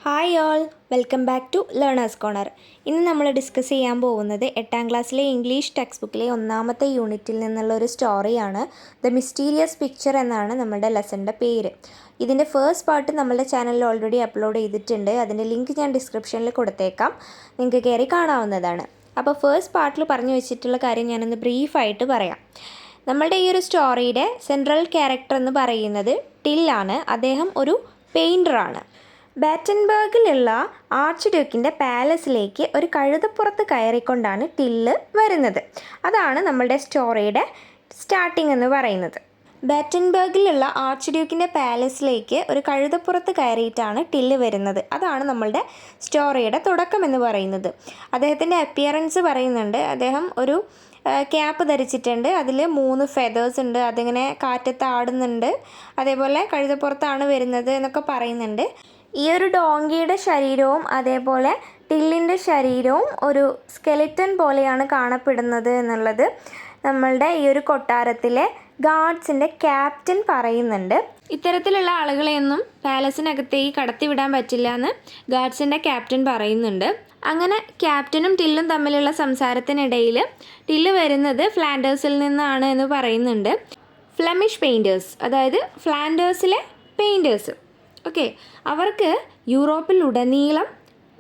Hi all, welcome back to learners corner. ഇന്ന് നമ്മൾ discuss ചെയ്യാൻ പോകുന്നത് 8ാം ക്ലാസ്സിലെ ഇംഗ്ലീഷ് ടെക്സ്റ്റ് ബുക്കിലെ 1ാമത്തെ യൂണിറ്റിൽ നിന്നുള്ള ഒരു സ്റ്റോറിയാണ്. ദ മിസ്റ്റീരിയസ് പിക്ചർ എന്നാണ് നമ്മുടെ ലെസണിൻ്റെ പേര്. ഇതിൻ്റെ ഫസ്റ്റ് പാർട്ട് നമ്മളുടെ ചാനലിൽ ഓൾറെഡി അപ്ലോഡ് ചെയ്തിട്ടുണ്ട്. അതിൻ്റെ ലിങ്ക് ഞാൻ ഡിസ്ക്രിപ്ഷനിൽ കൊടുത്തേക്കാം, നിങ്ങൾക്ക് കയറി കാണാവുന്നതാണ്. അപ്പോൾ ഫസ്റ്റ് പാർട്ടിൽ പറഞ്ഞു വെച്ചിട്ടുള്ള കാര്യം ഞാനൊന്ന് ബ്രീഫായിട്ട് പറയാം. നമ്മളുടെ ഈ ഒരു സ്റ്റോറിയുടെ സെൻട്രൽ ക്യാരക്ടർ എന്ന് പറയുന്നത് ടില്ലാണ്. അദ്ദേഹം ഒരു പെയിൻറ്ററാണ്. ബാറ്റൻബർഗിലുള്ള ആർച്ച് ഡ്യൂക്കിൻ്റെ പാലസിലേക്ക് ഒരു കഴുതപ്പുറത്ത് കയറിക്കൊണ്ടാണ് ടില്ല് വരുന്നത്. അതാണ് നമ്മളുടെ സ്റ്റോറിയുടെ സ്റ്റാർട്ടിംഗ് എന്ന് പറയുന്നത്. ബാറ്റൻബർഗിലുള്ള ആർച്ച് ഡ്യൂക്കിൻ്റെ പാലസിലേക്ക് ഒരു കഴുതപ്പുറത്ത് കയറിയിട്ടാണ് ടില്ല് വരുന്നത്. അതാണ് നമ്മളുടെ സ്റ്റോറിയുടെ തുടക്കം എന്ന് പറയുന്നത്. അദ്ദേഹത്തിൻ്റെ അപ്പിയറൻസ് പറയുന്നുണ്ട്. അദ്ദേഹം ഒരു ക്യാപ്പ് ധരിച്ചിട്ടുണ്ട്, അതിൽ 3 ഫെതേഴ്സ് ഉണ്ട്, അതിങ്ങനെ കാറ്റത്ത് ആടുന്നുണ്ട്, അതേപോലെ കഴുതപ്പുറത്താണ് വരുന്നത് എന്നൊക്കെ പറയുന്നുണ്ട്. ഈ ഒരു ഡോങ്കിയുടെ ശരീരവും അതേപോലെ ടില്ലിൻ്റെ ശരീരവും ഒരു സ്കെലിറ്റൻ പോലെയാണ് കാണപ്പെടുന്നത് എന്നുള്ളത് നമ്മളുടെ ഈ ഒരു കൊട്ടാരത്തിലെ ഗാർഡ്സിൻ്റെ ക്യാപ്റ്റൻ പറയുന്നുണ്ട്. ഇത്തരത്തിലുള്ള ആളുകളെയൊന്നും പാലസിനകത്തേക്ക് കടത്തിവിടാൻ പറ്റില്ല എന്ന് ഗാർഡ്സിൻ്റെ ക്യാപ്റ്റൻ പറയുന്നുണ്ട്. അങ്ങനെ ക്യാപ്റ്റനും ടില്ലും തമ്മിലുള്ള സംസാരത്തിനിടയിൽ ടില്ല് വരുന്നത് ഫ്ലാൻഡേഴ്സിൽ നിന്നാണ് എന്ന് പറയുന്നുണ്ട്. ഫ്ലെമിഷ് പെയിൻറ്റേഴ്സ്, അതായത് ഫ്ലാൻഡേഴ്സിലെ പെയിൻറ്റേഴ്സ്, ഓക്കെ, അവർക്ക് യൂറോപ്പിലുടനീളം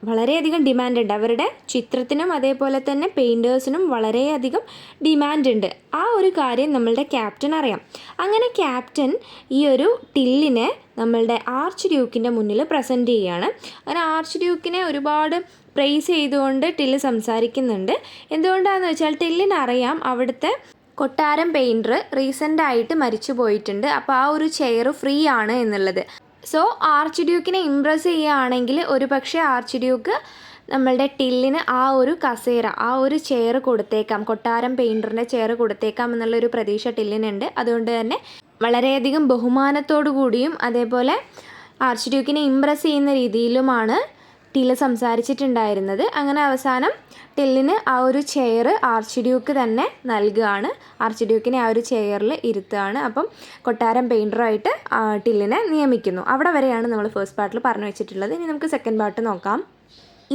വളരെയധികം ഡിമാൻഡ് ഉണ്ട്. അവരുടെ ചിത്രത്തിനും അതേപോലെ തന്നെ പെയിൻറ്റേഴ്സിനും വളരെയധികം ഡിമാൻഡ് ഉണ്ട്. ആ ഒരു കാര്യം നമ്മളുടെ ക്യാപ്റ്റൻ അറിയാം. അങ്ങനെ ക്യാപ്റ്റൻ ഈ ഒരു ടില്ലിനെ നമ്മളുടെ ആർച്ച് ഡ്യൂക്കിൻ്റെ മുന്നിൽ പ്രസൻറ്റ് ചെയ്യുകയാണ്. അങ്ങനെ ആർച്ച് ഡ്യൂക്കിനെ ഒരുപാട് പ്രൈസ് ചെയ്തുകൊണ്ട് ടില്ല് സംസാരിക്കുന്നുണ്ട്. എന്തുകൊണ്ടാണെന്ന് വെച്ചാൽ ടില്ലിനറിയാം അവിടുത്തെ കൊട്ടാരം പെയിൻറ്റർ റീസെൻ്റായിട്ട് മരിച്ചു പോയിട്ടുണ്ട്. അപ്പോൾ ആ ഒരു ചെയർ ഫ്രീ ആണ് എന്നുള്ളത്. സോ ആർച്ച് ഡ്യൂക്കിനെ ഇംപ്രസ് ചെയ്യുകയാണെങ്കിൽ ഒരു പക്ഷേ ആർച്ച് ഡ്യൂക്ക് നമ്മളുടെ ടില്ലിന് ആ ഒരു കസേര, ആ ഒരു ചെയർ കൊടുത്തേക്കാം, കൊട്ടാരം പെയിൻറ്ററിൻ്റെ ചെയർ കൊടുത്തേക്കാം എന്നുള്ളൊരു പ്രതീക്ഷ ടില്ലിനുണ്ട്. അതുകൊണ്ട് തന്നെ വളരെയധികം ബഹുമാനത്തോടു കൂടിയും അതേപോലെ ആർച്ച് ഡ്യൂക്കിനെ ഇംപ്രസ് ചെയ്യുന്ന രീതിയിലുമാണ് ടില്ല് സംസാരിച്ചിട്ടുണ്ടായിരുന്നത്. അങ്ങനെ അവസാനം ടില്ലിന് ആ ഒരു ചെയർ ആർച്ച് ഡ്യൂക്ക് തന്നെ നൽകുകയാണ്. ആർച്ച് ഡ്യൂക്കിനെ ആ ഒരു ചെയറിൽ ഇരുത്തുകയാണ്. അപ്പം കൊട്ടാരം പെയിൻറ്ററായിട്ട് ടില്ലിനെ നിയമിക്കുന്നു. അവിടെ വരെയാണ് നമ്മൾ ഫസ്റ്റ് പാർട്ടിൽ പറഞ്ഞു വെച്ചിട്ടുള്ളത്. ഇനി നമുക്ക് സെക്കൻഡ് പാർട്ട് നോക്കാം.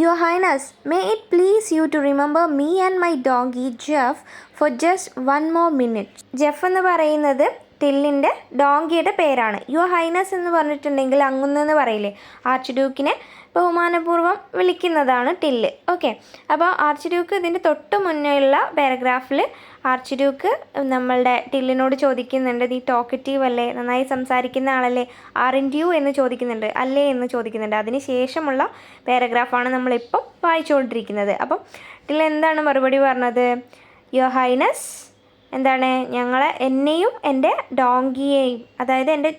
Your Highness, may it please you to remember me and my donkey Jeff for just one more minute. Jeff എന്ന് പറയുന്നത് ടില്ലിൻ്റെ ഡോങ്കിയുടെ പേരാണ്. യുവർ ഹൈനസ് എന്ന് പറഞ്ഞിട്ടുണ്ടെങ്കിൽ അങ്ങുന്നെന്ന് പറയില്ലേ, ആർച്ച് ഡ്യൂക്കിനെ ബഹുമാനപൂർവ്വം വിളിക്കുന്നതാണ് ടില്ല്. ഓക്കെ, അപ്പോൾ ആർച്ച് ഡ്യൂക്ക് ഇതിൻ്റെ തൊട്ട് മുന്നേയുള്ള പാരഗ്രാഫിൽ ആർച്ച് ഡ്യൂക്ക് നമ്മളുടെ ടില്ലിനോട് ചോദിക്കുന്നുണ്ട്, നീ ടോക്കറ്റീവ് അല്ലേ, നന്നായി സംസാരിക്കുന്ന ആളല്ലേ, ആറിൻ്റ് യു എന്ന് ചോദിക്കുന്നുണ്ട്, അല്ലേ എന്ന് ചോദിക്കുന്നുണ്ട്. അതിന് ശേഷമുള്ള പാരഗ്രാഫാണ് നമ്മളിപ്പം വായിച്ചുകൊണ്ടിരിക്കുന്നത്. അപ്പം ടില്ല് എന്താണ് മറുപടി പറഞ്ഞത്? യുവർ ഹൈനസ് എന്താണ്, എന്നെയും എൻ്റെ ഡോങ്കിയെയും, അതായത് എൻ്റെ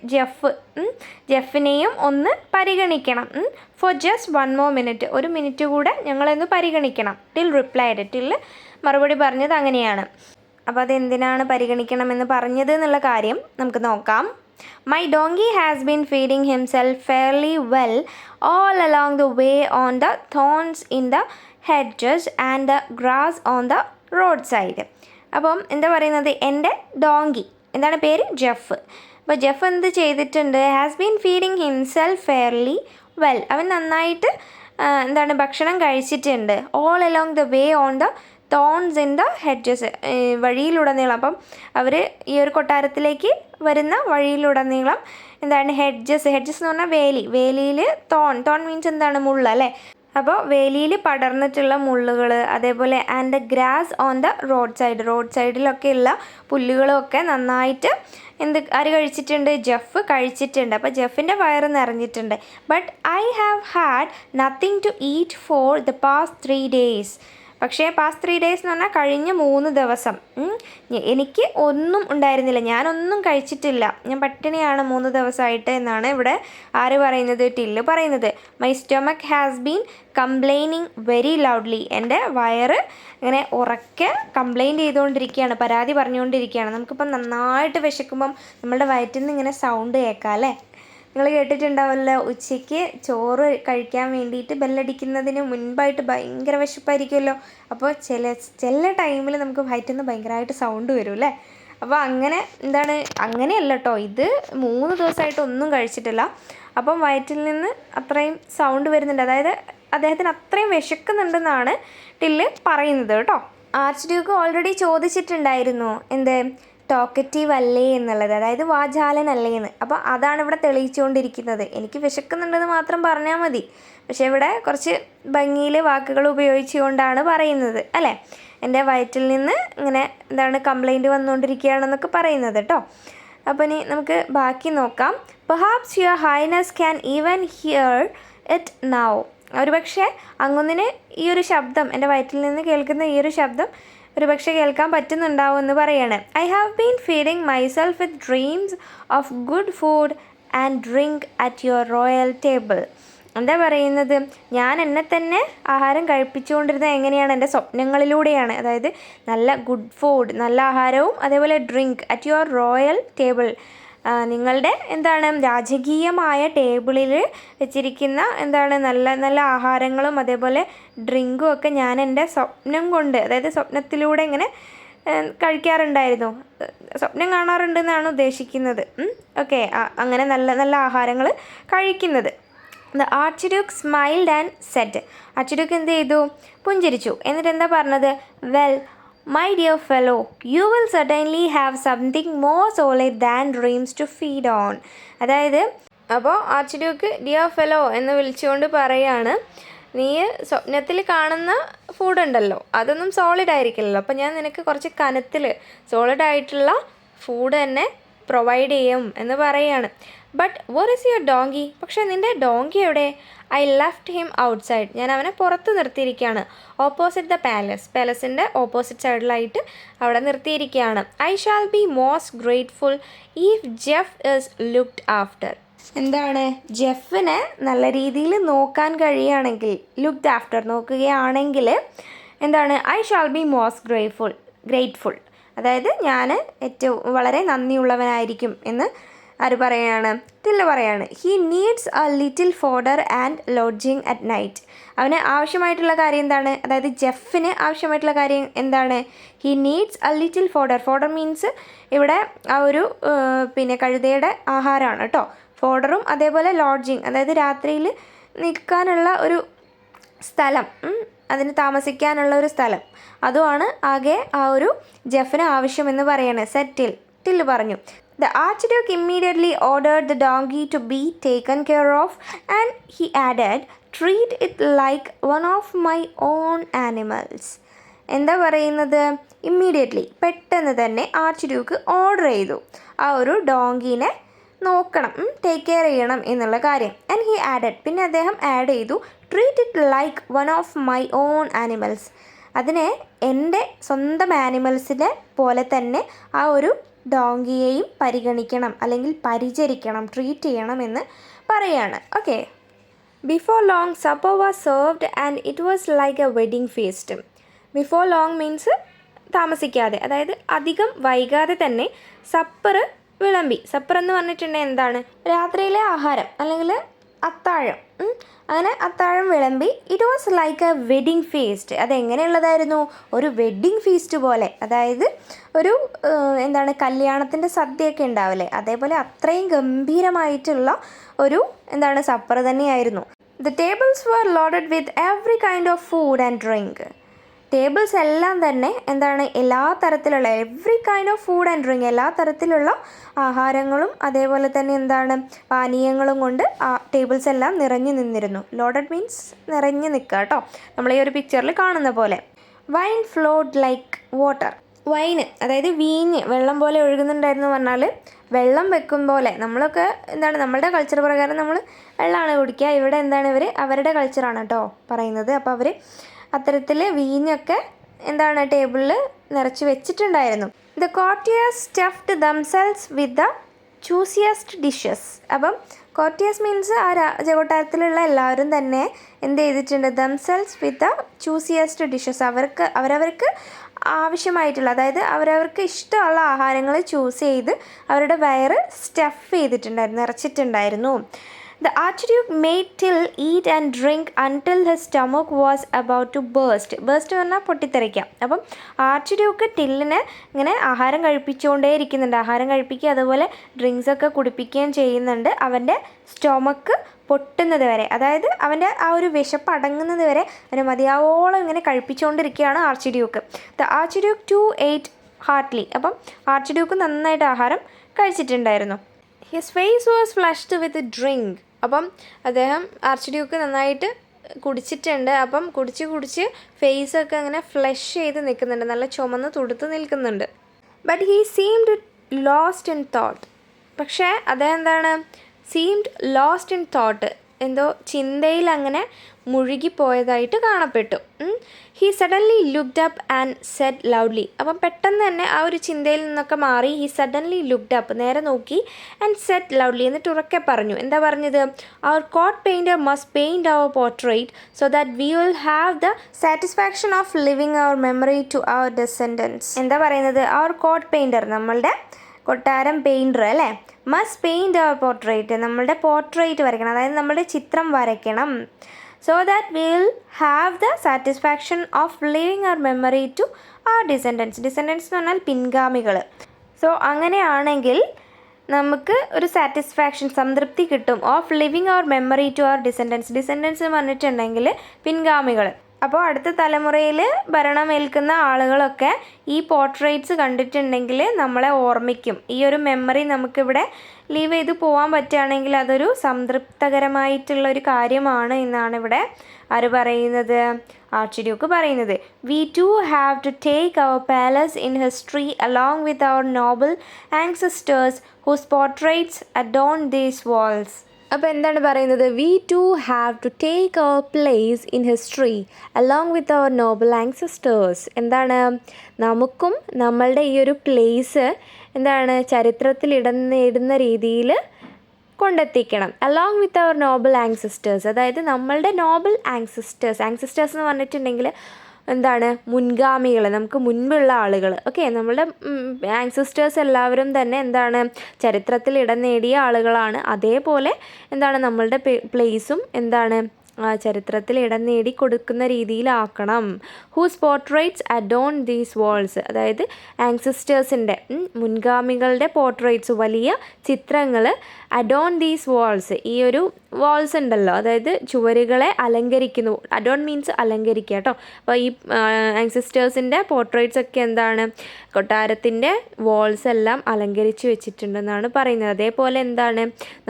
ജെഫിനെയും ഒന്ന് പരിഗണിക്കണം. ഫോർ ജസ്റ്റ് 1 more minute, ഒരു മിനിറ്റ് കൂടെ ഞങ്ങളൊന്ന് പരിഗണിക്കണം. ടിൽ റിപ്ലൈഡ്, ടിൽ മറുപടി പറഞ്ഞത് അങ്ങനെയാണ്. അപ്പോൾ അതെന്തിനാണ് പരിഗണിക്കണമെന്ന് പറഞ്ഞത് എന്നുള്ള കാര്യം നമുക്ക് നോക്കാം. My donkey has been feeding himself fairly well all along the way on the thorns in the hedges and the grass on the roadside. അപ്പം എന്താ പറയുന്നത്, എൻ്റെ ഡോങ്കി, എന്താണ് പേര്, ജെഫ്. അപ്പോൾ ജെഫ് എന്ത് ചെയ്തിട്ടുണ്ട്? Has been feeding himself fairly well, അവൻ നന്നായിട്ട് ഭക്ഷണം കഴിച്ചിട്ടുണ്ട്. All along the way on the thorns in the hedges, വഴിയിലുടനീളം. അപ്പം അവർ ഈ ഒരു കൊട്ടാരത്തിലേക്ക് വരുന്ന വഴിയിലുടനീളം ഹെഡ്ജസ് എന്ന് പറഞ്ഞാൽ വേലിയിൽ തോൺ മീൻസ് എന്താണ്, മുള്ള അല്ലേ. അപ്പോൾ വേലിയിൽ പടർന്നിട്ടുള്ള മുള്ളുകൾ, അതേപോലെ and the grass on the road സൈഡിലൊക്കെയുള്ള പുല്ലുകളൊക്കെ നന്നായിട്ട് ആര് കഴിച്ചിട്ടുണ്ട്? ജെഫ് കഴിച്ചിട്ടുണ്ട്. അപ്പോൾ ജെഫിൻ്റെ വയറ് നിറഞ്ഞിട്ടുണ്ട്. But I have had nothing to eat for the past 3 days. പക്ഷേ പാസ്റ്റ് 3 days എന്ന് പറഞ്ഞാൽ കഴിഞ്ഞ 3 ദിവസം എനിക്ക് ഒന്നും ഉണ്ടായിരുന്നില്ല, ഞാനൊന്നും കഴിച്ചിട്ടില്ല, ഞാൻ പട്ടിണിയാണ് 3 ദിവസമായിട്ട് എന്നാണ് ഇവിടെ ആര് പറയുന്നത്? ടില്ല് പറയുന്നത്. My stomach has been complaining very loudly, എൻ്റെ വയറ് ഇങ്ങനെ ഉറക്കെ കംപ്ലൈൻറ്റ് ചെയ്തുകൊണ്ടിരിക്കുകയാണ്, പരാതി പറഞ്ഞുകൊണ്ടിരിക്കുകയാണ്. നമുക്കിപ്പം നന്നായിട്ട് വിശക്കുമ്പം നമ്മളുടെ വയറ്റിൽ നിന്ന് ഇങ്ങനെ സൗണ്ട് കേൾക്കാം അല്ലേ. നിങ്ങൾ കേട്ടിട്ടുണ്ടാവുമല്ലോ, ഉച്ചയ്ക്ക് ചോറ് കഴിക്കാൻ വേണ്ടിയിട്ട് ബെല്ലടിക്കുന്നതിന് മുൻപായിട്ട് ഭയങ്കര വിശപ്പായിരിക്കുമല്ലോ. അപ്പോൾ ചില ടൈമിൽ നമുക്ക് വയറ്റിൽ നിന്ന് ഭയങ്കരമായിട്ട് സൗണ്ട് വരും അല്ലേ. അപ്പോൾ അങ്ങനെയല്ല കേട്ടോ, ഇത് 3 ദിവസമായിട്ട് ഒന്നും കഴിച്ചിട്ടില്ല. അപ്പം വയറ്റിൽ നിന്ന് അത്രയും സൗണ്ട് വരുന്നുണ്ട്, അതായത് അദ്ദേഹത്തിന് അത്രയും വിശക്കുന്നുണ്ടെന്നാണ് ടില്ല് പറയുന്നത് കേട്ടോ. ആർച്ച് ഡ്യൂക്ക് ഓൾറെഡി ചോദിച്ചിട്ടുണ്ടായിരുന്നു എന്ത്, ടോക്കറ്റീവ് അല്ലേ എന്നുള്ളത്, അതായത് വാചാലനല്ലേ എന്ന്. അപ്പോൾ അതാണ് ഇവിടെ തെളിയിച്ചുകൊണ്ടിരിക്കുന്നത്. എനിക്ക് വിശക്കുന്നുണ്ടെന്ന് മാത്രം പറഞ്ഞാൽ മതി, പക്ഷേ ഇവിടെ കുറച്ച് ഭംഗിയിൽ വാക്കുകൾ ഉപയോഗിച്ചുകൊണ്ടാണ് പറയുന്നത് അല്ലേ. എൻ്റെ വയറ്റിൽ നിന്ന് ഇങ്ങനെ എന്താണ് കംപ്ലൈൻറ്റ് വന്നുകൊണ്ടിരിക്കുകയാണെന്നൊക്കെ പറയുന്നത് കേട്ടോ. അപ്പോൾ ഇനി നമുക്ക് ബാക്കി നോക്കാം. Perhaps your highness can even here it now. ഒരുപക്ഷെ അങ്ങൊന്നിന് ഈ ഒരു ശബ്ദം, എൻ്റെ വയറ്റിൽ നിന്ന് കേൾക്കുന്ന ഈ ഒരു ശബ്ദം ഒരുപക്ഷെ കേൾക്കാൻ പറ്റുന്നുണ്ടാവും എന്ന് പറയാണ്. I have been feeding myself with dreams of good food and drink at your royal table. എന്താ പറയുന്നത്, ഞാൻ എന്നെ തന്നെ ആഹാരം കഴിപ്പിച്ചുകൊണ്ടിരുന്നത് എങ്ങനെയാണ്, എൻ്റെ സ്വപ്നങ്ങളിലൂടെയാണ്. അതായത് നല്ല ഗുഡ് ഫുഡ്, നല്ല ആഹാരവും അതേപോലെ drink at your royal table, നിങ്ങളുടെ എന്താണ് രാജകീയമായ ടേബിളിൽ വെച്ചിരിക്കുന്ന എന്താണ് നല്ല നല്ല ആഹാരങ്ങളും അതേപോലെ ഡ്രിങ്കും ഒക്കെ ഞാൻ എൻ്റെ സ്വപ്നം കൊണ്ട്, അതായത് സ്വപ്നത്തിലൂടെ ഇങ്ങനെ കഴിക്കാറുണ്ടായിരുന്നു, സ്വപ്നം കാണാറുണ്ടെന്നാണ് ഉദ്ദേശിക്കുന്നത്. ഓക്കെ, അങ്ങനെ നല്ല നല്ല ആഹാരങ്ങൾ കഴിക്കുന്നത്. The archduke smiled and said. Archduke എന്ത് ചെയ്തു, പുഞ്ചിരിച്ചു. എന്നിട്ട് എന്താ പറഞ്ഞത്, well my dear fellow, you will certainly have something more solid than dreams to feed on. അതായത് അപ്പോൾ ആർച്ച്ഡ്യൂക്ക് ഡിയർ ഫെലോ എന്ന് വിളിച്ചുകൊണ്ട് പറയാണ്, നീ സ്വപ്നത്തിൽ കാണുന്ന ഫുഡ് ഉണ്ടല്ലോ അതൊന്നും സോളിഡ് ആയിരിക്കില്ലല്ലോ, അപ്പോൾ ഞാൻ നിനക്ക് കുറച്ച് കനത്തിൽ സോളിഡായിട്ടുള്ള ഫുഡ് തന്നെ പ്രൊവൈഡ് ചെയ്യും എന്ന് പറയുകയാണ്. But where is your donkey, പക്ഷേ നിൻ്റെ ഡോങ്കി എവിടെ? ഐ ലെഫ്റ്റ് ഹിം ഔട്ട്സൈഡ്, ഞാൻ അവനെ പുറത്ത് നിർത്തിയിരിക്കുകയാണ്. ഓപ്പോസിറ്റ് ദ പാലസ്, പാലസിൻ്റെ ഓപ്പോസിറ്റ് സൈഡിലായിട്ട് അവിടെ നിർത്തിയിരിക്കുകയാണ്. I shall be most grateful if Jeff is looked after. എന്താണ്, ജെഫിനെ നല്ല രീതിയിൽ നോക്കാൻ കഴിയുകയാണെങ്കിൽ, ലുക്ക്ഡ് ആഫ്റ്റർ നോക്കുകയാണെങ്കിൽ എന്താണ്, I shall be most grateful, അതായത് ഞാൻ ഏറ്റവും വളരെ നന്ദിയുള്ളവനായിരിക്കും എന്ന് ആര് പറയാണ്, ടില്ല് പറയാണ്. He needs A little fodder and lodging at night. അവന് ആവശ്യമായിട്ടുള്ള കാര്യം എന്താണ്, അതായത് ജെഫിന് ആവശ്യമായിട്ടുള്ള കാര്യം എന്താണ്, he needs A little fodder means ഇവിടെ ആ ഒരു പിന്നെ കഴുതയുടെ ആഹാരമാണ് കേട്ടോ. ഫോഡറും അതേപോലെ ലോഡ്ജിങ്, അതായത് രാത്രിയിൽ നിൽക്കാനുള്ള ഒരു സ്ഥലം, അതിന് താമസിക്കാനുള്ള ഒരു സ്ഥലം, അതുമാണ് ആകെ ആ ഒരു ജെഫിന് ആവശ്യമെന്ന് പറയണേ. ടില്ല് പറഞ്ഞു. The Archduke immediately ordered the donkey to be taken care of and he added, treat it like one of my own animals. എന്താ പറയുന്നത്, ഇമ്മീഡിയറ്റ്ലി പെട്ടെന്ന് തന്നെ ആർച്ച്ഡ്യൂക്ക് ഓർഡർ ചെയ്തു ആ ഒരു ഡോങ്കീനെ നോക്കണം, ടേക്ക് കെയർ ചെയ്യണം എന്നുള്ള കാര്യം. ആൻഡ് ഹി ആഡഡ്, പിന്നെ അദ്ദേഹം ആഡ് ചെയ്തു, treat it like one of my own animals. അതിനെ എൻ്റെ സ്വന്തം ആനിമൽസിനെ പോലെ തന്നെ ആ ഒരു ഡോങ്കിയെയും പരിഗണിക്കണം, അല്ലെങ്കിൽ പരിചരിക്കണം, ട്രീറ്റ് ചെയ്യണം എന്ന് പറയാണ്. Okay, before long supper was served and it was like a wedding feast. Before long means താമസിക്കാതെ, അതായത് അധികം വൈകാതെ തന്നെ സപ്പർ വിളമ്പി. സപ്പർ എന്ന് പറഞ്ഞിട്ടുണ്ടെങ്കിൽ എന്താണ്, രാത്രിയിലെ ആഹാരം അല്ലെങ്കിൽ അത്താഴം. അങ്ങനെ അത്താഴം വിളമ്പി. It was like a wedding feast. അതെങ്ങനെയുള്ളതായിരുന്നു, ഒരു വെഡിങ് ഫീസ്റ്റ് പോലെ, അതായത് ഒരു എന്താണ് കല്യാണത്തിൻ്റെ സദ്യയൊക്കെ ഉണ്ടാവില്ലേ, അതേപോലെ അത്രയും ഗംഭീരമായിട്ടുള്ള ഒരു എന്താണ് സപ്പർ തന്നെയായിരുന്നു. The tables were loaded with every kind of food and drink. Tables എല്ലാം തന്നെ എന്താണ്, എല്ലാ തരത്തിലുള്ള every kind of food and drink, എല്ലാ തരത്തിലുള്ള ആഹാരങ്ങളും അതേപോലെ തന്നെ എന്താണ് പാനീയങ്ങളും കൊണ്ട് ആ ടേബിൾസ് എല്ലാം നിറഞ്ഞു നിന്നിരുന്നു. ലോഡഡ് മീൻസ് നിറഞ്ഞു നിൽക്കുക കേട്ടോ, നമ്മൾ ഈ ഒരു പിക്ചറിൽ കാണുന്ന പോലെ. Wine flawed like water. Wine അതായത് വീഞ്ഞ് വെള്ളം പോലെ ഒഴുകുന്നുണ്ടായിരുന്നു പറഞ്ഞാൽ, വെള്ളം വെക്കും പോലെ. നമ്മളൊക്കെ എന്താണ് നമ്മളുടെ കൾച്ചർ പ്രകാരം നമ്മൾ വെള്ളമാണ് കുടിക്കുക. ഇവിടെ എന്താണ് ഇവർ അവരുടെ കൾച്ചറാണ് കേട്ടോ പറയുന്നത്. അപ്പോൾ അവർ അത്തരത്തിൽ വീഞ്ഞൊക്കെ എന്താണ് ടേബിളിൽ നിറച്ച് വെച്ചിട്ടുണ്ടായിരുന്നു. The courtiers stuffed themselves with the choicest dishes. അപ്പം കോർട്ടിയേഴ്സ് മീൻസ് ആ രാജകൊട്ടാരത്തിലുള്ള എല്ലാവരും തന്നെ എന്ത് ചെയ്തിട്ടുണ്ട്, themselves with the choicest dishes. അവരവർക്ക് ആവശ്യമായിട്ടുള്ള, അതായത് അവരവർക്ക് ഇഷ്ടമുള്ള ആഹാരങ്ങൾ ചൂസ് ചെയ്ത് അവരുടെ വയറ് സ്റ്റഫ് ചെയ്തിട്ടുണ്ടായിരുന്നു, നിറച്ചിട്ടുണ്ടായിരുന്നു. The Archduke made Till eat and drink until his stomach was about to burst. Burst പറഞ്ഞാൽ പൊട്ടിത്തെറിക്കാം. അപ്പം ആർച്ച് ടില്ലിനെ ഇങ്ങനെ ആഹാരം കഴിപ്പിച്ചുകൊണ്ടേ ഇരിക്കുന്നുണ്ട്. ആഹാരം കഴിപ്പിക്കുക, അതുപോലെ ഡ്രിങ്ക്സൊക്കെ കുടിപ്പിക്കുകയും ചെയ്യുന്നുണ്ട്. അവൻ്റെ സ്റ്റൊമക്ക് പൊട്ടുന്നത് വരെ, അതായത് അവൻ്റെ ആ ഒരു വിശപ്പ് അടങ്ങുന്നത് വരെ അവന് മതിയാവോളം ഇങ്ങനെ കഴിപ്പിച്ചുകൊണ്ടിരിക്കുകയാണ് archduke too ate heartily. അപ്പം ആർച്ച് നന്നായിട്ട് ആഹാരം കഴിച്ചിട്ടുണ്ടായിരുന്നു. His face was flushed with drink. അപ്പം ആർച്ച് നന്നായിട്ട് കുടിച്ചിട്ടുണ്ട്. അപ്പം കുടിച്ച് ഫേസൊക്കെ അങ്ങനെ ഫ്ലഷ് ചെയ്ത് നിൽക്കുന്നുണ്ട്, നല്ല ചുമന്ന് തുടുത്ത് നിൽക്കുന്നുണ്ട്. But he seemed lost in thought. പക്ഷേ സീംഡ് ലോസ്റ്റ് ഇൻ തോട്ട്, എന്തോ ചിന്തയിൽ അങ്ങനെ മുഴുകിപ്പോയതായിട്ട് കാണപ്പെട്ടു. He suddenly looked up and said loudly. അപ്പം പെട്ടെന്ന് തന്നെ ആ ഒരു ചിന്തയിൽ നിന്നൊക്കെ മാറി ഹീ സഡൻലി ലുക്ഡ് അപ്പ്, നേരെ നോക്കി, ആൻഡ് സെഡ് ലൗഡ്ലി, എന്നിട്ട് ഉറക്കെ പറഞ്ഞു. എന്താ പറഞ്ഞത്? Our court painter must paint our portrait so that we will have the satisfaction of living our memory to our descendants. എന്താ പറയുന്നത്? അവർ കോട്ട് പെയിൻറ്റർ, നമ്മളുടെ കൊട്ടാരം പെയിൻറ്റർ അല്ലേ, മസ്റ്റ് പെയിൻറ്റ് അവർ പോർട്രേറ്റ്, നമ്മളുടെ പോർട്രേറ്റ് വരയ്ക്കണം, അതായത് നമ്മളുടെ ചിത്രം വരയ്ക്കണം. So that will have the satisfaction of living our memory to our descendants. Descendants എന്ന് പറഞ്ഞാൽ പിൻഗാമികൾ. സോ അങ്ങനെയാണെങ്കിൽ നമുക്ക് ഒരു സാറ്റിസ്ഫാക്ഷൻ, സംതൃപ്തി കിട്ടും, of living our memory to our descendants. Descendants എന്ന് പറഞ്ഞിട്ടുണ്ടെങ്കിൽ പിൻഗാമികൾ. അപ്പോൾ അടുത്ത തലമുറയിൽ ഭരണമേൽക്കുന്ന ആളുകളൊക്കെ ഈ പോർട്രേറ്റ്സ് കണ്ടിട്ടുണ്ടെങ്കിൽ നമ്മളെ ഓർമ്മിക്കും. ഈ ഒരു മെമ്മറി നമുക്കിവിടെ ലീവ് ചെയ്ത് പോകാൻ പറ്റുകയാണെങ്കിൽ അതൊരു സംതൃപ്തകരമായിട്ടുള്ളൊരു കാര്യമാണ് എന്നാണ് ഇവിടെ ആര് പറയുന്നത്? ആർച്ച് പറയുന്നത്. We too have to take our palace in history along with our noble ancestors whose portraits adorn these walls. അപ്പോൾ എന്താണ് പറയുന്നത്? We too have to take our place in history along with our noble ancestors. നമുക്കും നമ്മളുടെ ഈ ഒരു place ചരിത്രത്തിൽ ഇടുന്ന രീതിയിൽ കൊണ്ടെത്തിക്കണം. Along with our noble ancestors, അതായത് നമ്മളുടെ നോബിൾ ആൻസെസ്റ്റേഴ്സ് എന്ന് പറഞ്ഞിട്ടുണ്ടെങ്കിൽ മുൻഗാമികൾ, നമുക്ക് മുൻപുള്ള ആളുകൾ. ഓക്കെ, നമ്മളുടെ ആൻസിസ്റ്റേഴ്സ് എല്ലാവരും തന്നെ ചരിത്രത്തിൽ ഇടം നേടിയ ആളുകളാണ്. അതേപോലെ നമ്മളുടെ പ്ലേസും ചരിത്രത്തിൽ ഇടം നേടി കൊടുക്കുന്ന രീതിയിലാക്കണം. Whose portraits adorn these walls, അതായത് ആൻസിസ്റ്റേഴ്സിൻ്റെ മുൻഗാമികളുടെ പോർട്രേറ്റ്സ്, വലിയ ചിത്രങ്ങൾ, അഡോൺ ദീസ് വാൾസ്, ഈ ഒരു വാൾസ് ഉണ്ടല്ലോ, അതായത് ചുവരുകളെ അലങ്കരിക്കുന്നു. അഡോൺ മീൻസ് അലങ്കരിക്കുക കേട്ടോ. അപ്പോൾ ഈ ആൻസിസ്റ്റേഴ്സിൻ്റെ പോർട്രേറ്റ്സ് ഒക്കെ കൊട്ടാരത്തിൻ്റെ വാൾസ് എല്ലാം അലങ്കരിച്ച് വെച്ചിട്ടുണ്ടെന്നാണ് പറയുന്നത്. അതേപോലെ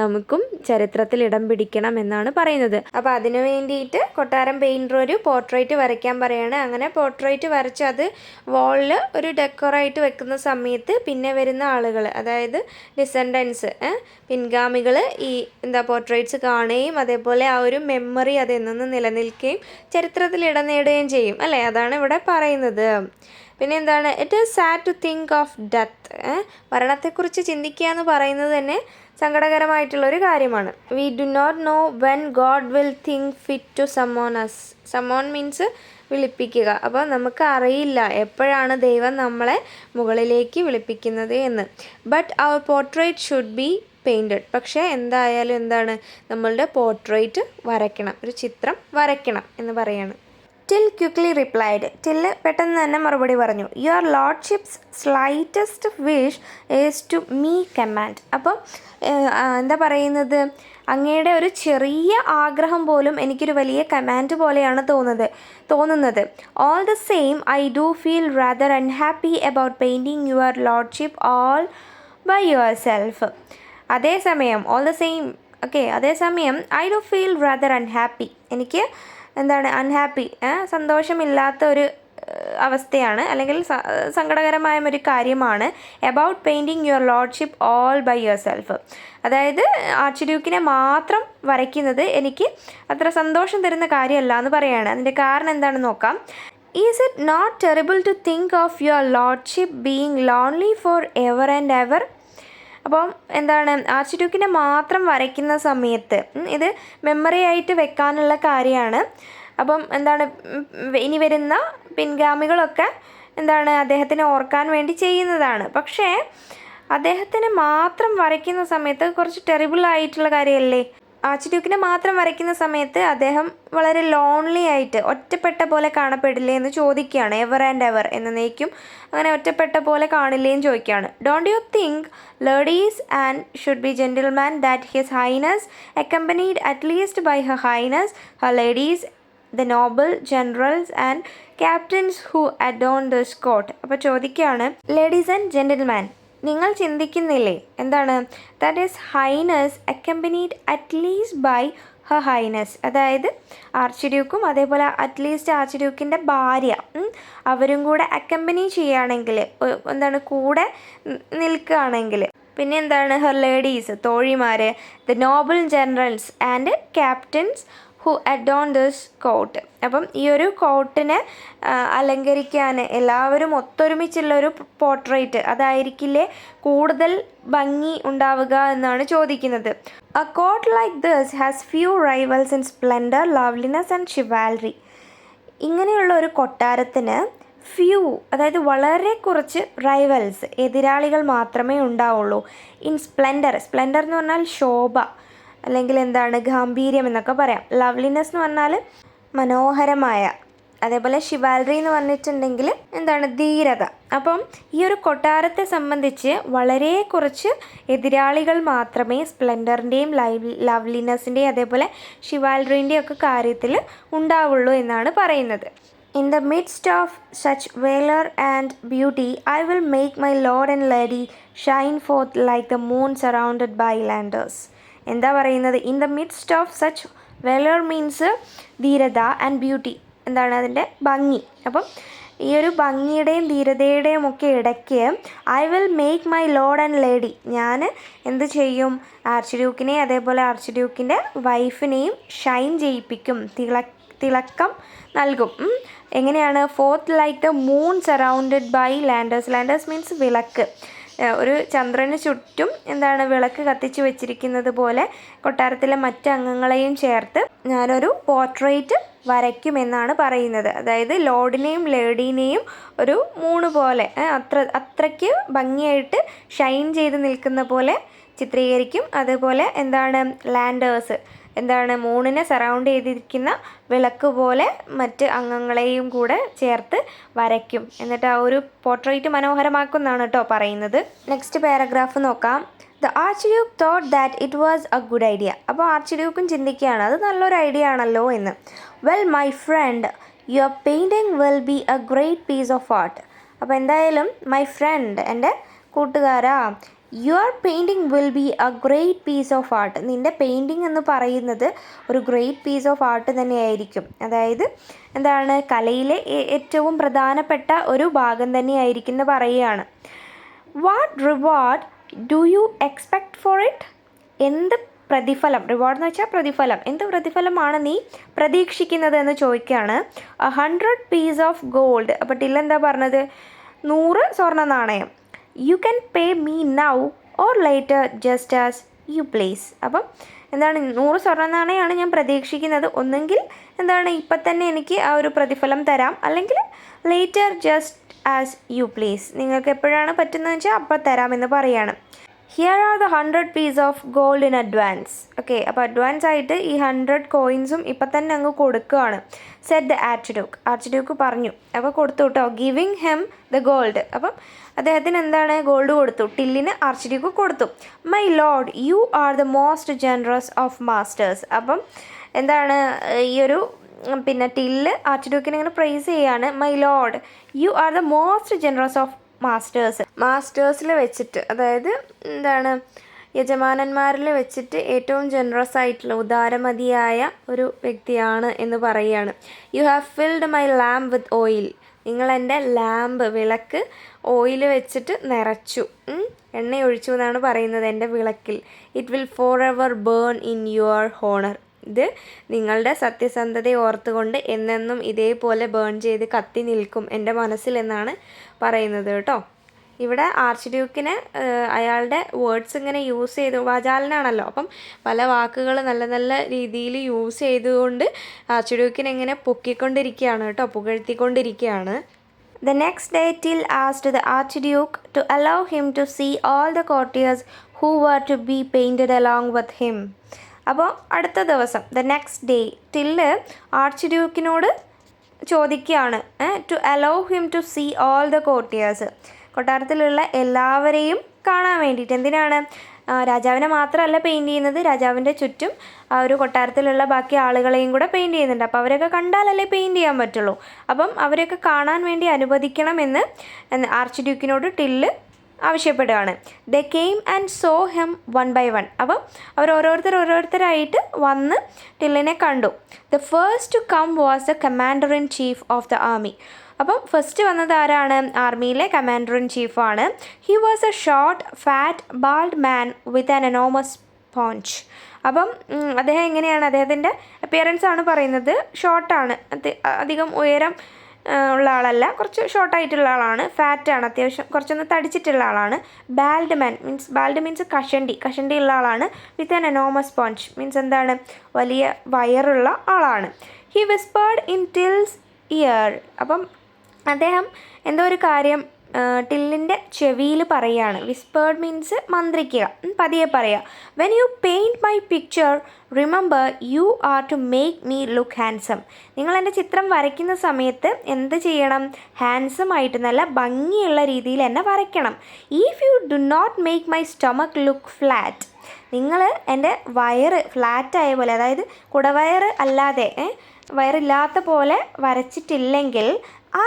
നമുക്കും ചരിത്രത്തിൽ ഇടം പിടിക്കണം എന്നാണ് പറയുന്നത്. അപ്പോൾ അതിനു വേണ്ടിയിട്ട് കൊട്ടാരം പെയിൻറ്റർ ഒരു പോർട്രേറ്റ് വരയ്ക്കാൻ പറയുകയാണ്. അങ്ങനെ പോർട്രേറ്റ് വരച്ച് അത് വാളിൽ ഒരു ഡെക്കറായിട്ട് വെക്കുന്ന സമയത്ത് പിന്നെ വരുന്ന ആളുകൾ, അതായത് ഡിസെൻഡൻസ്, പിൻഗാമികൾ ഈ പോർട്രേറ്റ്സ് കാണുകയും അതേപോലെ ആ ഒരു മെമ്മറി അതെന്നു നിലനിൽക്കുകയും ചരിത്രത്തിൽ ഇടം നേടുകയും ചെയ്യും അല്ലേ. അതാണ് ഇവിടെ പറയുന്നത്. പിന്നെ it is sad to think of death. മരണത്തെക്കുറിച്ച് ചിന്തിക്കുക എന്ന് പറയുന്നത് തന്നെ സങ്കടകരമായിട്ടുള്ളൊരു കാര്യമാണ്. We do not know when God will think fit to summon us. Summon means വിളിപ്പിക്കുക. അപ്പോൾ നമുക്ക് അറിയില്ല എപ്പോഴാണ് ദൈവം നമ്മളെ മുകളിലേക്ക് വിളിപ്പിക്കുന്നത് എന്ന്. But our portrait should be painted. പക്ഷേ എന്തായാലും നമ്മളുടെ പോർട്രേറ്റ് വരയ്ക്കണം, ഒരു ചിത്രം വരയ്ക്കണം എന്ന് പറയാണ്. Till quickly replied. ടില്ല് പെട്ടെന്ന് തന്നെ മറുപടി പറഞ്ഞു. Your lordship's slightest wish is to me command. അപ്പം പറയുന്നത്? അങ്ങയുടെ ഒരു ചെറിയ ആഗ്രഹം പോലും എനിക്കൊരു വലിയ കമാൻഡ് പോലെയാണ് തോന്നുന്നത്. All the same I do feel rather unhappy about painting your lordship all by your self. അതേസമയം അതേസമയം I do feel rather unhappy, എനിക്ക് അൺഹാപ്പി, സന്തോഷമില്ലാത്ത ഒരു അവസ്ഥയാണ്, അല്ലെങ്കിൽ സങ്കടകരമായ ഒരു കാര്യമാണ്. About painting your lordship all by your self, അതായത് ആർച്ച് മാത്രം വരയ്ക്കുന്നത് എനിക്ക് അത്ര സന്തോഷം തരുന്ന കാര്യമല്ല എന്ന് പറയുകയാണ്. അതിൻ്റെ കാരണം എന്താണെന്ന് നോക്കാം. Is it not terrible to think of your lordship being lonely for ever and ever. അപ്പം ആർച്ച് മാത്രം വരയ്ക്കുന്ന സമയത്ത് ഇത് മെമ്മറി ആയിട്ട് വെക്കാനുള്ള കാര്യമാണ്. അപ്പം ഇനി വരുന്ന പിൻഗാമികളൊക്കെ അദ്ദേഹത്തിനെ ഓർക്കാൻ വേണ്ടി ചെയ്യുന്നതാണ്. പക്ഷേ അദ്ദേഹത്തിന് മാത്രം വരയ്ക്കുന്ന സമയത്ത് കുറച്ച് ടെറിബിൾ ആയിട്ടുള്ള കാര്യമല്ലേ. ആർച്ച് ഡ്യൂക്കിനെ മാത്രം വരയ്ക്കുന്ന സമയത്ത് അദ്ദേഹം വളരെ ലോൺലി ആയിട്ട് ഒറ്റപ്പെട്ട പോലെ കാണപ്പെടില്ലേ എന്ന് ചോദിക്കുകയാണ്. എവർ ആൻഡ് എവർ എന്നേക്കും അങ്ങനെ ഒറ്റപ്പെട്ട പോലെ കാണില്ലേ എന്ന് ചോദിക്കുകയാണ്. Don't you think ladies and should be gentleman that his highness accompanied at least by her highness her ladies the noble generals and captains who adorn this court. അപ്പോൾ ചോദിക്കുകയാണ്, ലേഡീസ് ആൻഡ് ജെന്റിൽമാൻ, നിങ്ങൾ ചിന്തിക്കുന്നില്ലേ എന്താണ് that is highness accompanied at least by her highness, അതായത് arch ഡ്യൂക്കും അതേപോലെ at least arch ഡ്യൂക്കിൻ്റെ ഭാര്യ അവരും കൂടെ അക്കമ്പനി ചെയ്യുകയാണെങ്കിൽ, എന്താണ് കൂടെ നിൽക്കുകയാണെങ്കിൽ, പിന്നെ എന്താണ് ഹർ ലേഡീസ് തോഴിമാർ, the noble generals and captains who adorn this court. അപ്പം ഈ ഒരു കോട്ടിനെ അലങ്കരിക്കാൻ എല്ലാവരും ഒത്തൊരുമിച്ചുള്ളൊരു പോർട്രേറ്റ് അതായിരിക്കില്ലേ കൂടുതൽ ഭംഗി ഉണ്ടാവുക എന്നാണ് ചോദിക്കുന്നത്. A court like this has few rivals in splendour, loveliness and chivalry. ഇങ്ങനെയുള്ള ഒരു കൊട്ടാരത്തിന് ഫ്യൂ, അതായത് വളരെ കുറച്ച് റൈവൽസ്, എതിരാളികൾ മാത്രമേ ഉണ്ടാവുള്ളൂ. ഇൻ സ്പ്ലെൻഡർ, സ്പ്ലെൻഡർ എന്ന് പറഞ്ഞാൽ ശോഭ അല്ലെങ്കിൽ എന്താണ് ഗാംഭീര്യം എന്നൊക്കെ പറയാം. ലവ്ലിനെസ് എന്ന് പറഞ്ഞാൽ മനോഹരമായ, അതേപോലെ ഷിവാൽറി എന്ന് പറഞ്ഞിട്ടുണ്ടെങ്കിൽ എന്താണ് ധീരത. അപ്പം ഈ ഒരു കൊട്ടാരത്തെ സംബന്ധിച്ച് വളരെ കുറച്ച് എതിരാളികൾ മാത്രമേ സ്പ്ലെൻഡറിൻ്റെയും ലവ്ലിനെസ്സിൻ്റെയും അതേപോലെ ഷിവാൽറിൻ്റെയും ഒക്കെ കാര്യത്തിൽ ഉണ്ടാവുള്ളൂ എന്നാണ് പറയുന്നത്. In the midst of such valor and beauty, I will make my lord and lady shine forth like the moon surrounded by landers. എന്താ പറയുന്നത്? In the midst of such valour means ധീരത ആൻഡ് ബ്യൂട്ടി, എന്താണ് അതിൻ്റെ ഭംഗി. അപ്പം ഈ ഒരു ഭംഗിയുടെയും ധീരതയുടെയും ഒക്കെ ഇടയ്ക്ക് I will make my lord and lady, ഞാൻ എന്ത് ചെയ്യും ആർച്ച് ഡ്യൂക്കിനെ അതേപോലെ ആർച്ച് ഡ്യൂക്കിൻ്റെ വൈഫിനെയും ഷൈൻ ചെയ്യിപ്പിക്കും, തിളക്കം നൽകും. എങ്ങനെയാണ്? Forth like the moon surrounded by lanterns. Lanterns means വിളക്ക്, ഒരു ചന്ദ്രന് ചുറ്റും എന്താണ് വിളക്ക് കത്തിച്ച് വെച്ചിരിക്കുന്നത് പോലെ കൊട്ടാരത്തിലെ മറ്റ് അംഗങ്ങളെയും ചേർത്ത് ഞാനൊരു പോർട്രേറ്റ് വരയ്ക്കുമെന്നാണ് പറയുന്നത്. അതായത് ലോർഡിനെയും ലേഡീനെയും ഒരു മൂണ് പോലെ അത്രയ്ക്ക് ഭംഗിയായിട്ട് ഷൈൻ ചെയ്ത് നിൽക്കുന്ന പോലെ ചിത്രീകരിക്കും. അതുപോലെ എന്താണ് ലാൻഡേഴ്സ്, എന്താണ് മൂണിനെ സറൗണ്ട് ചെയ്തിരിക്കുന്ന വിളക്ക് പോലെ മറ്റ് അംഗങ്ങളെയും കൂടെ ചേർത്ത് വരയ്ക്കും. എന്നിട്ട് ആ ഒരു പോർട്രേറ്റ് മനോഹരമാക്കുമെന്നാണ് കേട്ടോ പറയുന്നത്. നെക്സ്റ്റ് പാരഗ്രാഫ് നോക്കാം. The archduke thought that it was a good idea. അപ്പോൾ ആർച്ച് ഡ്യൂക്കും ചിന്തിക്കുകയാണ് അത് നല്ലൊരു ഐഡിയ ആണല്ലോ എന്ന്. Well my friend, your painting will be a great piece of art. അപ്പോൾ എന്തായാലും മൈ ഫ്രണ്ട്, എൻ്റെ കൂട്ടുകാരാ, your painting will be a great piece of art. നിൻ്റെ പെയിൻറ്റിങ് എന്ന് പറയുന്നത് ഒരു ഗ്രേറ്റ് പീസ് ഓഫ് ആർട്ട് തന്നെയായിരിക്കും. അതായത് എന്താണ് കലയിലെ ഏറ്റവും പ്രധാനപ്പെട്ട ഒരു ഭാഗം തന്നെയായിരിക്കും എന്ന് പറയുകയാണ്. What reward do you expect for it? എന്ത് പ്രതിഫലം, റിവാർഡ് എന്ന് വെച്ചാൽ പ്രതിഫലം, എന്ത് പ്രതിഫലമാണ് നീ പ്രതീക്ഷിക്കുന്നത് എന്ന് ചോദിക്കുകയാണ്. 100 പീസ് ഓഫ് ഗോൾഡ്. അപ്പോൾ ടിൽ എന്താ പറഞ്ഞത്? 100 സ്വർണ്ണ നാണയം. You can pay me now or later just as you please. അപ്പം എന്താണ് 100 സ്വർണ്ണ നാണയമാണ് ഞാൻ പ്രതീക്ഷിക്കുന്നത്. ഒന്നെങ്കിൽ എന്താണ് ഇപ്പം തന്നെ എനിക്ക് ആ ഒരു പ്രതിഫലം തരാം, അല്ലെങ്കിൽ later just as you please, നിങ്ങൾക്ക് എപ്പോഴാണ് പറ്റുന്നതെന്ന് വെച്ചാൽ അപ്പം തരാമെന്ന് പറയാണ്. Here are the 100 piece of gold in advance. Okay, അപ്പോൾ അഡ്വാൻസ് ആയിട്ട് ഈ 100 കോയിൻസും ഇപ്പം തന്നെ അങ്ങ് കൊടുക്കുകയാണ്. Said the archduke. Archduke പറഞ്ഞു, അപ്പോൾ കൊടുത്തു കേട്ടോ. Giving him the gold. അപ്പം അദ്ദേഹത്തിന് എന്താണ് ഗോൾഡ് കൊടുത്തു, ടില്ലിന് ആർച്ച് ഡ്യൂക്ക് കൊടുത്തു. My lord, you are the most generous of masters. അപ്പം എന്താണ് ഈ ഒരു പിന്നെ ടില്ല് ആർച്ച് ഡ്യൂക്കിനെ ഇങ്ങനെ പ്രൈസ് ചെയ്യാണ്. My lord, you are the most generous of മാസ്റ്റേഴ്സിൽ വെച്ചിട്ട്, അതായത് എന്താണ് യജമാനന്മാരിൽ വെച്ചിട്ട് ഏറ്റവും ജനറസ് ആയിട്ടുള്ള ഉദാരമതിയായ ഒരു വ്യക്തിയാണ് എന്ന് പറയുകയാണ്. You have filled my lamp with oil. നിങ്ങൾ എൻ്റെ ലാമ്പ് വിളക്ക് ഓയിൽ വെച്ചിട്ട് നിറച്ചു, എണ്ണ ഒഴിച്ചു എന്നാണ് പറയുന്നത് എൻ്റെ വിളക്കിൽ. It will for ever burn in your honour. ഇത് നിങ്ങളുടെ സത്യസന്ധതയെ ഓർത്തുകൊണ്ട് എന്നെന്നും ഇതേപോലെ ബേൺ ചെയ്ത് കത്തി നിൽക്കും എൻ്റെ മനസ്സിൽ എന്നാണ് പറയുന്നത് കേട്ടോ. ഇവിടെ ആർച്ച് ഡ്യൂക്കിന് അയാളുടെ വേർഡ്സ് ഇങ്ങനെ യൂസ് ചെയ്ത്, വാചാലനാണല്ലോ, അപ്പം പല വാക്കുകൾ നല്ല നല്ല രീതിയിൽ യൂസ് ചെയ്തുകൊണ്ട് ആർച്ച് ഡ്യൂക്കിനെ ഇങ്ങനെ പൊക്കിക്കൊണ്ടിരിക്കുകയാണ് കേട്ടോ, പുകഴ്ത്തിക്കൊണ്ടിരിക്കുകയാണ്. The next day Till asked the Archduke to allow him to see all the courtiers who were to be painted along with him. അപ്പോൾ അടുത്ത ദിവസം ദ നെക്സ്റ്റ് ഡേ ടില്ല് ആർച്ച് ഡ്യൂക്കിനോട് ചോദിക്കുകയാണ് to allow him to see all the courtiers, കൊട്ടാരത്തിലുള്ള എല്ലാവരെയും കാണാൻ വേണ്ടിയിട്ട്. എന്തിനാണ്? രാജാവിനെ മാത്രമല്ല പെയിൻറ് ചെയ്യുന്നത്, രാജാവിൻ്റെ ചുറ്റും ആ ഒരു കൊട്ടാരത്തിലുള്ള ബാക്കി ആളുകളെയും കൂടെ പെയിൻറ് ചെയ്യുന്നുണ്ട്. അപ്പോൾ അവരൊക്കെ കണ്ടാലല്ലേ പെയിൻറ് ചെയ്യാൻ പറ്റുള്ളൂ. അപ്പം അവരെയൊക്കെ കാണാൻ വേണ്ടി അനുവദിക്കണമെന്ന് ആർച്ച് ഡ്യൂക്കിനോട് ടില്ല് ആവശ്യപ്പെടുകയാണ്. They came and saw him one by one. അപ്പം അവർ ഓരോരുത്തരായിട്ട് വന്ന് ടില്ലിനെ കണ്ടു. The first to come was the commander in chief of the army. അപ്പം ഫസ്റ്റ് വന്നത് ആരാണ്? ആർമിയിലെ കമാൻഡർ ഇൻ ചീഫാണ്. He was a short fat bald man with an enormous paunch. അപ്പം അദ്ദേഹം എങ്ങനെയാണ്? അദ്ദേഹത്തിൻ്റെ അപ്പിയറൻസ് ആണ് പറയുന്നത്. ഷോർട്ടാണ്, അധികം ഉയരം ഉള്ള ആളല്ല, കുറച്ച് ഷോർട്ടായിട്ടുള്ള ആളാണ്. ഫാറ്റാണ്, അത്യാവശ്യം കുറച്ചൊന്ന് തടിച്ചിട്ടുള്ള ആളാണ്. ബാൽഡ് മീൻസ് കഷണ്ടി ഉള്ള ആളാണ്. With an enormous paunch means എന്താണ്? വലിയ വയറുള്ള ആളാണ്. He whispered in Till's ear. അപ്പം അദ്ദേഹം എന്തോ ഒരു കാര്യം ടില്ലിൻ്റെ ചെവിയിൽ പറയുകയാണ്. വിസ്പേർഡ് മീൻസ് മന്ത്രിക്കുക, പതിയെ പറയുക. When you paint my picture remember you are to make me look handsome. നിങ്ങൾ എൻ്റെ ചിത്രം വരയ്ക്കുന്ന സമയത്ത് എന്ത് ചെയ്യണം? ഹാൻസം ആയിട്ട് നല്ല ഭംഗിയുള്ള രീതിയിൽ എന്നെ വരയ്ക്കണം. If you do not make my stomach look flat, നിങ്ങൾ എൻ്റെ വയറ് ഫ്ലാറ്റായ പോലെ, അതായത് കുടവയറ് അല്ലാതെ വയറില്ലാത്ത പോലെ വരച്ചിട്ടില്ലെങ്കിൽ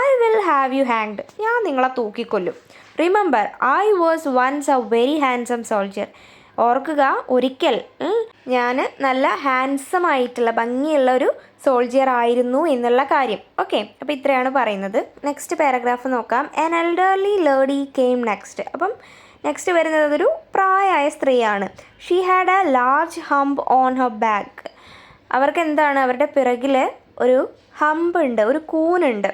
I will have you hanged, ഞാൻ നിങ്ങളെ തൂക്കിക്കൊല്ലും. Remember I was once a very handsome soldier. ഓർക്കുക, ഒരിക്കൽ ഞാൻ നല്ല ഹാൻസം ആയിട്ടുള്ള ഭംഗിയുള്ള ഒരു സോൾജിയർ ആയിരുന്നു എന്നുള്ള കാര്യം. ഓക്കെ, അപ്പോൾ ഇത്രയാണ് പറയുന്നത്. നെക്സ്റ്റ് പാരഗ്രാഫ് നോക്കാം. An elderly lady came next. അപ്പം നെക്സ്റ്റ് വരുന്നത് ഒരു പ്രായമായ സ്ത്രീയാണ്. She had a large hump on her back. അവർക്ക് എന്താണ്? അവരുടെ പിറകിൽ ഒരു ഹമ്പ് ഉണ്ട്, ഒരു കൂനുണ്ട്.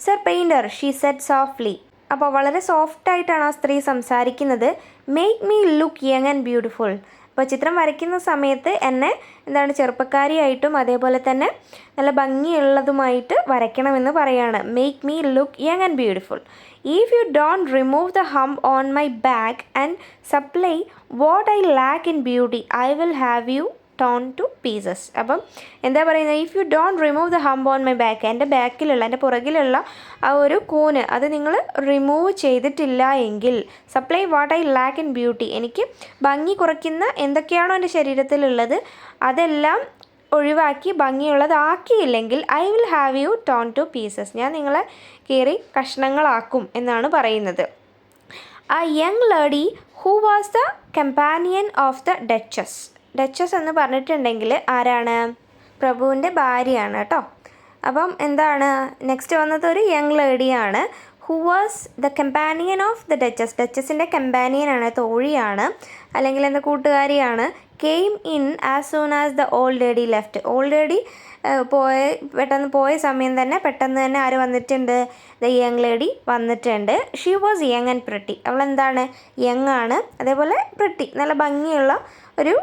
Sir painter she said softly. അപ്പോൾ വളരെ സോഫ്റ്റായിട്ടാണ് ആ സ്ത്രീ സംസാരിക്കുന്നത്. Make me look young and beautiful. അപ്പോൾ ചിത്രം വരയ്ക്കുന്ന സമയത്ത് എന്നെ എന്താണ് ചെറുപ്പക്കാരിയായിട്ടും അതേപോലെ തന്നെ നല്ല ഭംഗിയുള്ളതുമായിട്ട് വരയ്ക്കണമെന്ന് പറയാണ്. Make me look young and beautiful. If you don't remove the hump on my back and supply what I lack in beauty I will have you torn to pieces. അപ്പം എന്താ പറയുന്നത്? If you don't remove the hump on my back, എൻ്റെ ബാക്കിലുള്ള എൻ്റെ പുറകിലുള്ള ആ ഒരു കൂന് അത് നിങ്ങൾ റിമൂവ് ചെയ്തിട്ടില്ല എങ്കിൽ, supply what I lack in beauty, എനിക്ക് ഭംഗി കുറയ്ക്കുന്ന എന്തൊക്കെയാണോ എൻ്റെ ശരീരത്തിലുള്ളത് അതെല്ലാം ഒഴിവാക്കി ഭംഗിയുള്ളതാക്കിയില്ലെങ്കിൽ I will have you torn to pieces, ഞാൻ നിങ്ങളെ കീറി കഷ്ണങ്ങളാക്കും എന്നാണ് പറയുന്നത്. A young lady who was the companion of the duchess. Duchess എന്ന് പറഞ്ഞിട്ടുണ്ടെങ്കിൽ ആരാണ്? പ്രഭുവിൻ്റെ ഭാര്യയാണ് കേട്ടോ. അപ്പം എന്താണ് നെക്സ്റ്റ് വന്നത്? ഒരു യങ് ലേഡിയാണ്. Who was the companion of the duchess. ഡച്ചസിൻ്റെ കമ്പാനിയനാണ്, തോഴിയാണ്, അല്ലെങ്കിൽ എന്താ കൂട്ടുകാരിയാണ്. Came in as soon as the old lady left. Old lady പെട്ടെന്ന് പോയ സമയം തന്നെ പെട്ടെന്ന് തന്നെ ആര് വന്നിട്ടുണ്ട്? ദ യങ് ലേഡി വന്നിട്ടുണ്ട്. She was young and pretty. അവളെന്താണ്? യങ് ആണ്, അതേപോലെ പ്രിട്ടി, നല്ല ഭംഗിയുള്ള ഒരു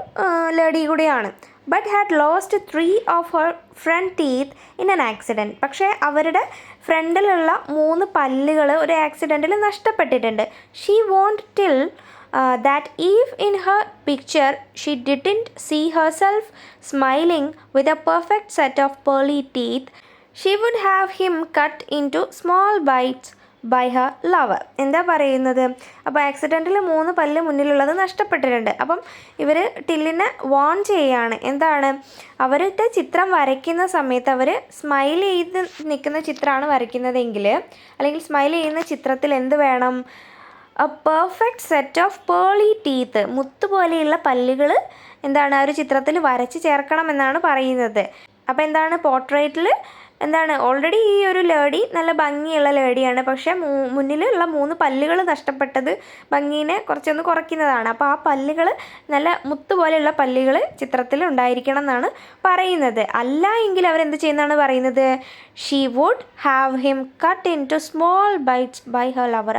ലേഡി കൂടിയാണ്. But had lost 3 of her front teeth in an accident. പക്ഷേ അവരുടെ ഫ്രണ്ടിലുള്ള 3 പല്ലുകൾ ഒരു ആക്സിഡൻറ്റിൽ നഷ്ടപ്പെട്ടിട്ടുണ്ട്. She wanted Till that if in her picture she didn't see herself smiling with a perfect set of pearly teeth, she would have him cut into small bites by her lover. എന്താ പറയുന്നത്? അപ്പോൾ ആക്സിഡൻറ്റിൽ 3 പല്ല് മുന്നിലുള്ളത് നഷ്ടപ്പെട്ടിട്ടുണ്ട്. അപ്പം ഇവർ ടില്ലിനെ warn ചെയ്യുകയാണ്. എന്താണ്? അവരുടെ ചിത്രം വരയ്ക്കുന്ന സമയത്ത് അവർ സ്മൈൽ ചെയ്ത് നിൽക്കുന്ന ചിത്രമാണ് വരയ്ക്കുന്നതെങ്കിൽ, അല്ലെങ്കിൽ സ്മൈൽ ചെയ്യുന്ന ചിത്രത്തിൽ എന്ത് വേണം? A perfect set of pearly teeth, മുത്തുപോലെയുള്ള പല്ലുകൾ എന്താണ് ആ ഒരു ചിത്രത്തിൽ വരച്ച് ചേർക്കണം എന്നാണ് പറയുന്നത്. അപ്പോൾ എന്താണ് പോർട്രേറ്റിൽ എന്താണ് ഓൾറെഡി ഈ ഒരു ലേഡി നല്ല ഭംഗിയുള്ള ലേഡിയാണ്, പക്ഷേ മുന്നിലുള്ള 3 പല്ലുകൾ നഷ്ടപ്പെട്ടത് ഭംഗീനെ കുറച്ചൊന്ന് കുറയ്ക്കുന്നതാണ്. അപ്പോൾ ആ പല്ലുകൾ നല്ല മുത്തുപോലെയുള്ള പല്ലുകൾ ചിത്രത്തിൽ ഉണ്ടായിരിക്കണം എന്നാണ് പറയുന്നത്. അല്ല എങ്കിൽ അവരെന്ത് ചെയ്യുന്നതാണ് പറയുന്നത്? She would have him cut into small bites by her lover.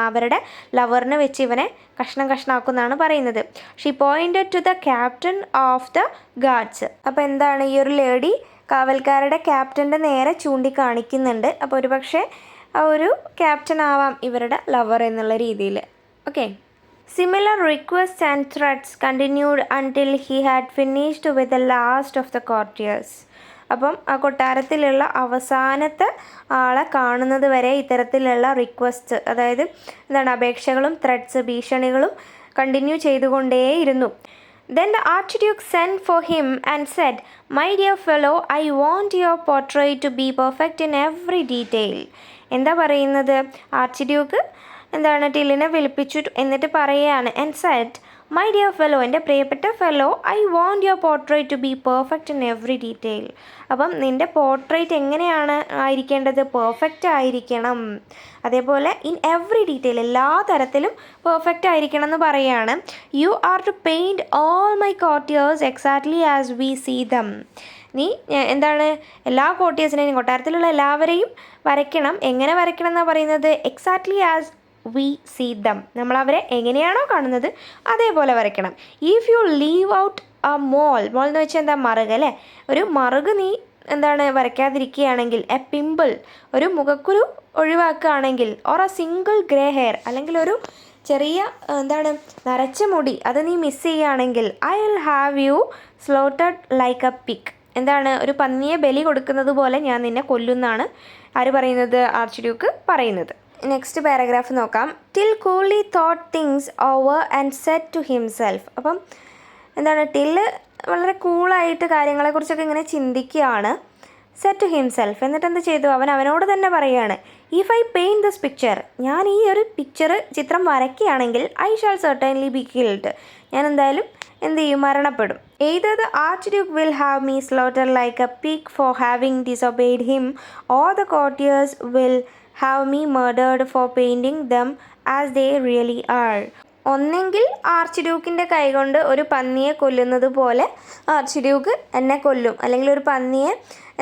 അവരുടെ ലവറിനെ വെച്ച് ഇവനെ കഷ്ണാക്കുന്നാണ് പറയുന്നത്. She pointed to the captain of the guards. അപ്പോൾ എന്താണ് ഈ ഒരു ലേഡി കാവൽക്കാരുടെ ക്യാപ്റ്റൻ്റെ നേരെ ചൂണ്ടിക്കാണിക്കുന്നുണ്ട്. അപ്പോൾ ഒരുപക്ഷെ ആ ഒരു ക്യാപ്റ്റൻ ആവാം ഇവരുടെ ലവർ എന്നുള്ള രീതിയിൽ. Okay, Similar requests and threats continued until he had finished with the last of the courtiers. അപ്പം ആ കൊട്ടാരത്തിലുള്ള അവസാനത്തെ ആളെ കാണുന്നത് വരെ ഇത്തരത്തിലുള്ള റിക്വസ്റ്റ്, അതായത് എന്താണ്, അപേക്ഷകളും ത്രെഡ്സ്, ഭീഷണികളും കണ്ടിന്യൂ ചെയ്തുകൊണ്ടേയിരുന്നു. Then the Archduke sent for him and said, "My dear fellow, I want your portrait to be perfect in every detail." എന്താ പറയുന്നത്? ആർച്ച്ഡ്യൂക്ക് എന്താണ് ടില്ലിനെ വിളിപ്പിച്ചു എന്നിട്ട് പറയുകയാണ്, and said, "My dear fellow, എൻ്റെ പ്രിയപ്പെട്ട fellow, I want your portrait to be perfect in every detail." അപ്പം നിൻ്റെ പോർട്രേറ്റ് എങ്ങനെയാണ് ആയിരിക്കേണ്ടത്? പെർഫെക്റ്റ് ആയിരിക്കണം. അതേപോലെ ഇൻ എവറി ഡീറ്റെയിൽ, എല്ലാ തരത്തിലും പെർഫെക്റ്റ് ആയിരിക്കണം എന്ന് പറയുകയാണ്. You are to paint all my courtiers exactly as we see them. നീ എന്താണ് എല്ലാ കോർട്ടിയേഴ്സിനെയും, കൊട്ടാരത്തിലുള്ള എല്ലാവരെയും വരയ്ക്കണം. എങ്ങനെ വരയ്ക്കണം എന്നാണ് പറയുന്നത്? Exactly as we see them. നമ്മളവരെ എങ്ങനെയാണോ കാണുന്നത് അതേപോലെ വരയ്ക്കണം. If you leave out a mole എന്ന് വെച്ചാൽ എന്താ? മറുക് അല്ലേ? ഒരു മറുക് നീ എന്താണ് വരയ്ക്കാതിരിക്കുകയാണെങ്കിൽ, എ പിമ്പിൾ ഒരു മുഖക്കുരു ഒഴിവാക്കുകയാണെങ്കിൽ, or a single grey hair അല്ലെങ്കിൽ ഒരു ചെറിയ എന്താണ് നരച്ച മുടി അത് നീ മിസ് ചെയ്യുകയാണെങ്കിൽ, I will have U slotted like a pig. എന്താണ്? ഒരു പന്നിയെ ബലി കൊടുക്കുന്നത് പോലെ ഞാൻ നിന്നെ കൊല്ലുന്നാണ് ആര് പറയുന്നത്? ആർച്ച്ഡ്യൂക്ക് പറയുന്നത്. നെക്സ്റ്റ് പാരഗ്രാഫ് നോക്കാം. Till coolly thought things over and said to himself. അപ്പം എന്താണ്? ടില്ല് വളരെ കൂളായിട്ട് കാര്യങ്ങളെക്കുറിച്ചൊക്കെ ഇങ്ങനെ ചിന്തിക്കുകയാണ്. Said to himself. എന്നിട്ട് എന്ത് ചെയ്തു? അവനോട് തന്നെ പറയുകയാണ്, if I paint this picture, ഞാൻ ഈ ഒരു ചിത്രം വരയ്ക്കുകയാണെങ്കിൽ, I shall certainly be killed, ഞാൻ എന്തായാലും എന്ത് ചെയ്യും? മരണപ്പെടും. Either the archduke will have me slaughter like a pig for having disobeyed him, or the courtiers will have me murdered for painting them as they really are. ഒന്നെങ്കിൽ ആർച്ച്ഡ്യൂക്കിൻ്റെ കൈകൊണ്ട് ഒരു പന്നിയെ കൊല്ലുന്നത് പോലെ ആർച്ച്ഡ്യൂക്ക് എന്നെ കൊല്ലും, അല്ലെങ്കിൽ ഒരു പന്നിയെ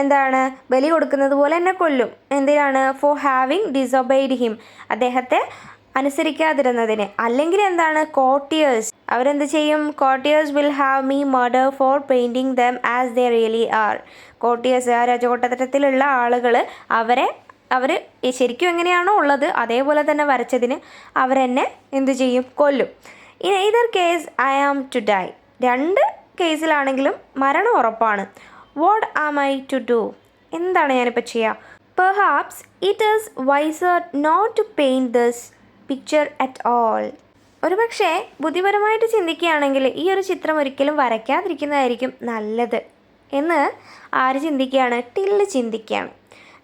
എന്താണ് ബലി കൊടുക്കുന്നത് പോലെ എന്നെ കൊല്ലും. എന്തിനാണ്? ഫോർ ഹാവിങ് ഡിസൊബെയ്ഡ് ഹിം, അദ്ദേഹത്തെ അനുസരിക്കാതിരുന്നതിന്. അല്ലെങ്കിൽ എന്താണ്? കോർട്ടിയേഴ്സ് അവരെന്ത് ചെയ്യും? Courtiers will have me murder for painting them as they really are. Courtiers, ആ രാജകൊട്ടാരത്തിലുള്ള ആളുകൾ അവർ ശരിക്കും എങ്ങനെയാണോ ഉള്ളത് അതേപോലെ തന്നെ വരച്ചതിന് അവരെന്നെ എന്ത് ചെയ്യും? കൊല്ലും. In either case I am to die. രണ്ട് കേസിലാണെങ്കിലും മരണം ഉറപ്പാണ്. What am I to do? എന്താണ് ഞാനിപ്പോൾ ചെയ്യുക? Perhaps it is wiser not to paint this picture at all. ഒരുപക്ഷെ ബുദ്ധിപരമായിട്ട് ചിന്തിക്കുകയാണെങ്കിൽ ഈ ഒരു ചിത്രം ഒരിക്കലും വരയ്ക്കാതിരിക്കുന്നതായിരിക്കും നല്ലത് എന്ന് ആര് ചിന്തിക്കുകയാണ്? ടില്ല് ചിന്തിക്കുകയാണ്.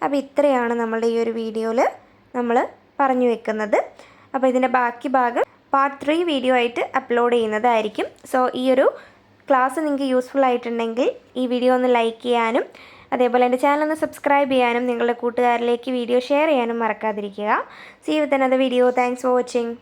അപ്പോൾ ഇത്രയാണ് നമ്മളുടെ ഈ ഒരു വീഡിയോയിൽ നമ്മൾ പറഞ്ഞു വെക്കുന്നത്. അപ്പോൾ ഇതിൻ്റെ ബാക്കി ഭാഗം പാർട്ട് 3 വീഡിയോ ആയിട്ട് അപ്ലോഡ് ചെയ്യുന്നതായിരിക്കും. സോ ഈ ഒരു ക്ലാസ് നിങ്ങൾക്ക് യൂസ്ഫുൾ ആയിട്ടുണ്ടെങ്കിൽ ഈ വീഡിയോ ഒന്ന് ലൈക്ക് ചെയ്യാനും അതേപോലെ എൻ്റെ ചാനൽ ഒന്ന് സബ്സ്ക്രൈബ് ചെയ്യാനും നിങ്ങളുടെ കൂട്ടുകാരിലേക്ക് വീഡിയോ ഷെയർ ചെയ്യാനും മറക്കാതിരിക്കുക. See you with another video. Thanks for watching.